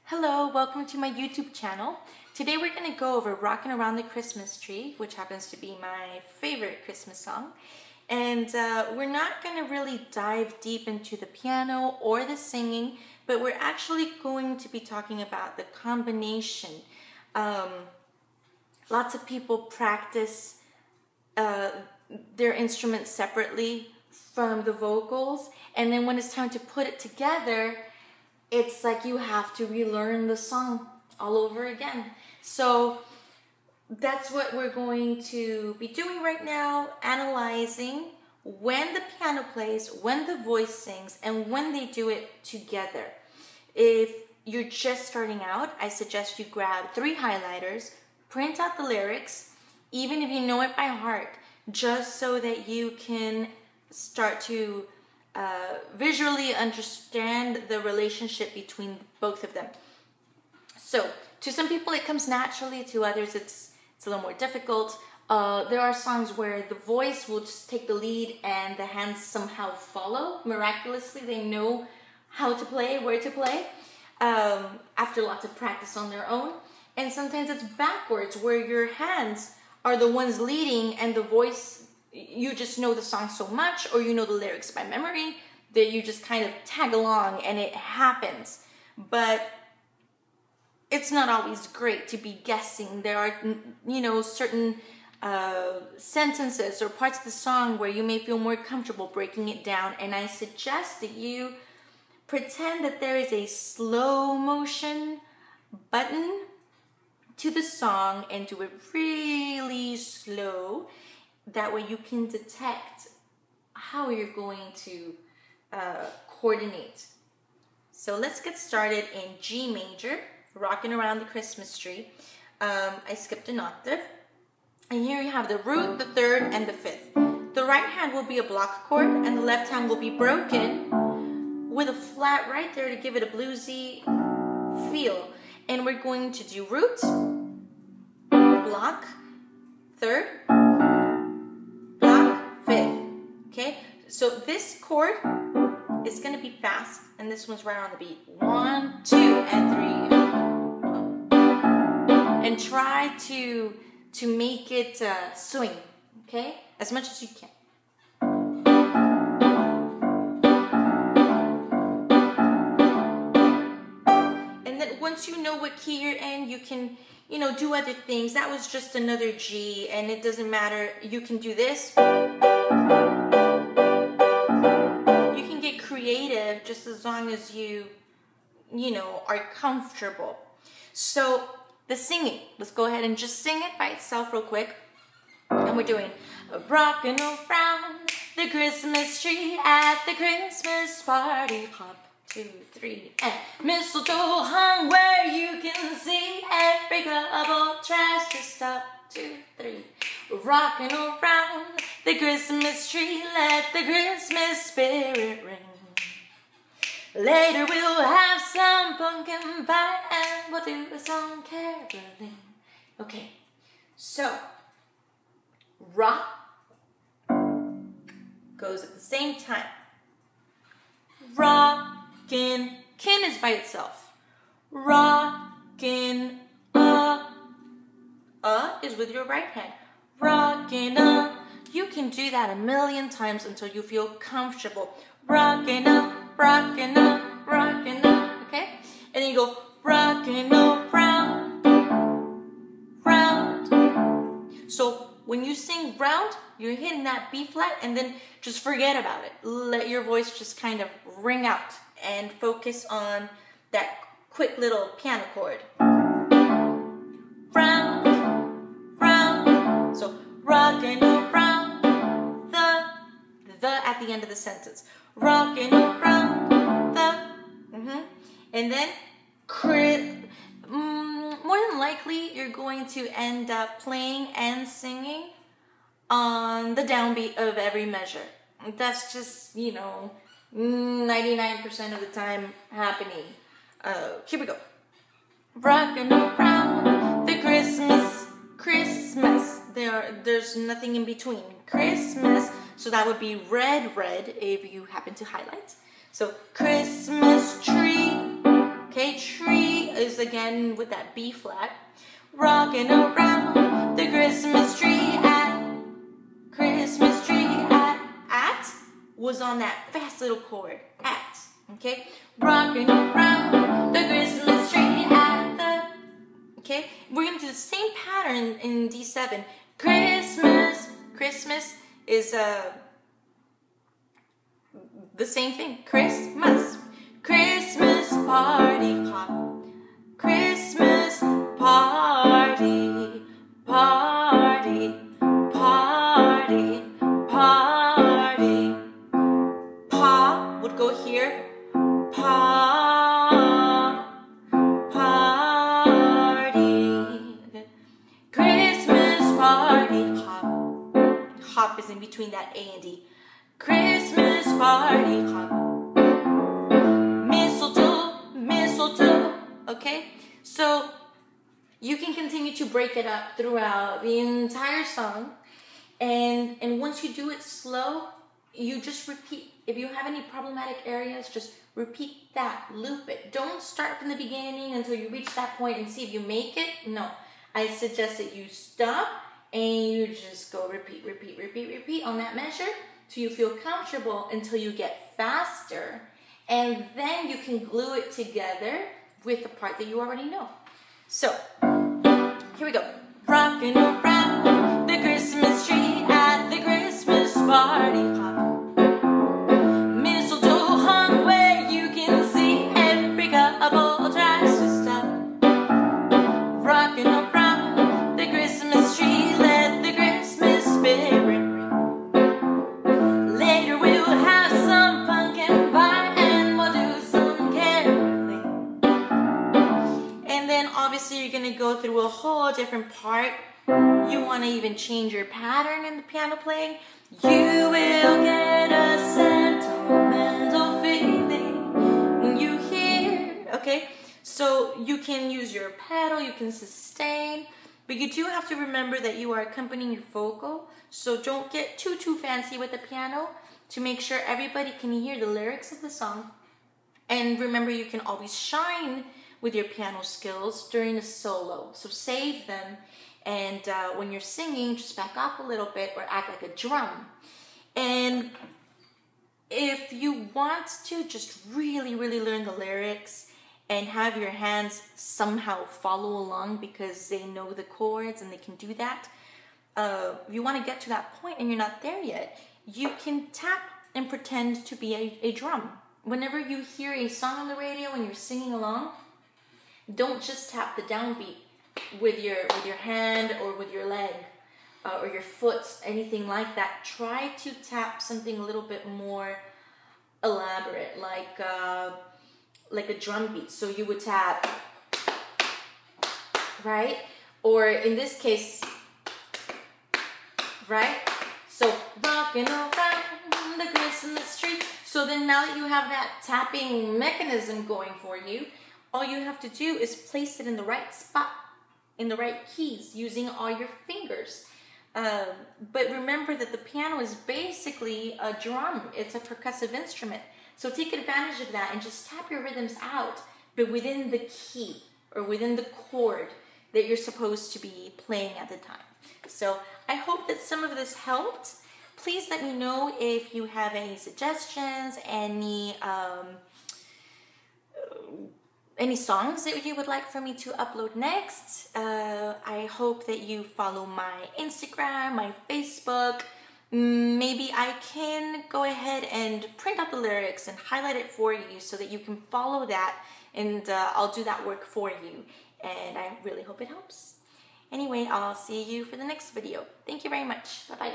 Hello, welcome to my YouTube channel. Today we're going to go over Rockin' Around the Christmas Tree, which happens to be my favorite Christmas song. And we're not going to really dive deep into the piano or the singing, but we're actually going to be talking about the combination. Lots of people practice their instruments separately from the vocals, and then when it's time to put it together, it's like you have to relearn the song all over again. So that's what we're going to be doing right now, analyzing when the piano plays, when the voice sings, and when they do it together. If you're just starting out, I suggest you grab 3 highlighters, print out the lyrics, even if you know it by heart, just so that you can start to visually understand the relationship between both of them. So to some people it comes naturally, to others it's a little more difficult. There are songs where the voice will just take the lead and the hands somehow follow. Miraculously, they know how to play, where to play, after lots of practice on their own. And sometimes it's backwards, where your hands are the ones leading and the voice, you just know the song so much, or you know the lyrics by memory, that you just kind of tag along and it happens. But it's not always great to be guessing. There are, certain sentences or parts of the song where you may feel more comfortable breaking it down, and I suggest that you pretend that there is a slow motion button to the song and do it really slow. That way you can detect how you're going to coordinate. So let's get started in G major, Rockin' Around the Christmas Tree. I skipped an octave. And here you have the root, the third, and the fifth. The right hand will be a block chord, and the left hand will be broken with a flat right there to give it a bluesy feel. And we're going to do root, block, third, fifth. Okay, so this chord is going to be fast, and this one's right on the beat. 1, 2, and 3, and try to make it swing. Okay, as much as you can. And then once you know what key you're in, you can do other things. That was just another G, and it doesn't matter. You can do this. You can get creative just as long as you are comfortable. So the singing, let's go ahead and just sing it by itself real quick. And we're doing rockin' around the Christmas tree at the Christmas party. Hop, 2, 3, and mistletoe hung where you can see every couple tries to stop. 2, 3, rockin' around the Christmas tree, let the Christmas spirit ring. Later we'll have some pumpkin pie and we'll do some caroling. Okay, so rock goes at the same time. Rockin', kin is by itself. Rockin', is with your right hand. Rockin', you can do that a million times until you feel comfortable. Rockin' up, rockin' up, rockin' up, okay? And then you go rockin' around, round. So when you sing round, you're hitting that B flat, and then just forget about it. Let your voice just kind of ring out and focus on that quick little piano chord. Round, round. So rockin' around the at the end of the sentence. Rockin' around the, and then more than likely you're going to end up playing and singing on the downbeat of every measure. That's just 99% of the time happening. Here we go. Rockin' around the Christmas. There's nothing in between. Christmas. So that would be red if you happen to highlight. So Christmas tree. Okay, tree is is again with that B flat. Rocking around the Christmas tree Christmas tree at was on that fast little chord, at, okay? Rocking around the Christmas tree okay? We're gonna do the same pattern in D7. Christmas is the same thing, Christmas party hop, Christmas party, party, party, party. Pa would go here, party. Christmas party hop. Hop is in between that A and D. Christmas party hop. Mistletoe, okay? So you can continue to break it up throughout the entire song, and once you do it slow, you just repeat. If you have any problematic areas, just repeat that, loop it. Don't start from the beginning until you reach that point and see if you make it. No, I suggest that you stop and you just go repeat on that measure till you feel comfortable, until you get faster. And then you can glue it together with the part that you already know. So, here we go. Rocking around the Christmas tree at the Christmas party hop. Mistletoe hung where you can see every couple tries to stop. Rocking around the Christmas tree, let the Christmas spirit ring. Later we'll have some pumpkin pie. Obviously, you're going to go through a whole different part. You want to even change your pattern in the piano playing. You will get a sentimental feeling when you hear, okay? So you can use your pedal, you can sustain, but you do have to remember that you are accompanying your vocal. So don't get too fancy with the piano, to make sure everybody can hear the lyrics of the song. And remember, you can always shine with your piano skills during a solo. So save them, and when you're singing, just back off a little bit or act like a drum. And if you want to just really learn the lyrics and have your hands somehow follow along because they know the chords and they can do that, if you want to get to that point and you're not there yet, you can tap and pretend to be a drum. Whenever you hear a song on the radio and you're singing along, don't just tap the downbeat with your hand or with your leg or your foot, anything like that. Try to tap something a little bit more elaborate, like a drum beat. So you would tap, right? Or in this case, right? So rocking around the Christmas tree. So then now that you have that tapping mechanism going for you, all you have to do is place it in the right spot, in the right keys, using all your fingers. But remember that the piano is basically a drum. It's a percussive instrument. So take advantage of that and just tap your rhythms out, but within the key or within the chord that you're supposed to be playing at the time. So I hope that some of this helped. Please let me know if you have any suggestions, any songs that you would like for me to upload next. I hope that you follow my Instagram, my Facebook. Maybe I can go ahead and print out the lyrics and highlight it for you so that you can follow that, and I'll do that work for you. And I really hope it helps. Anyway, I'll see you for the next video. Thank you very much. Bye-bye.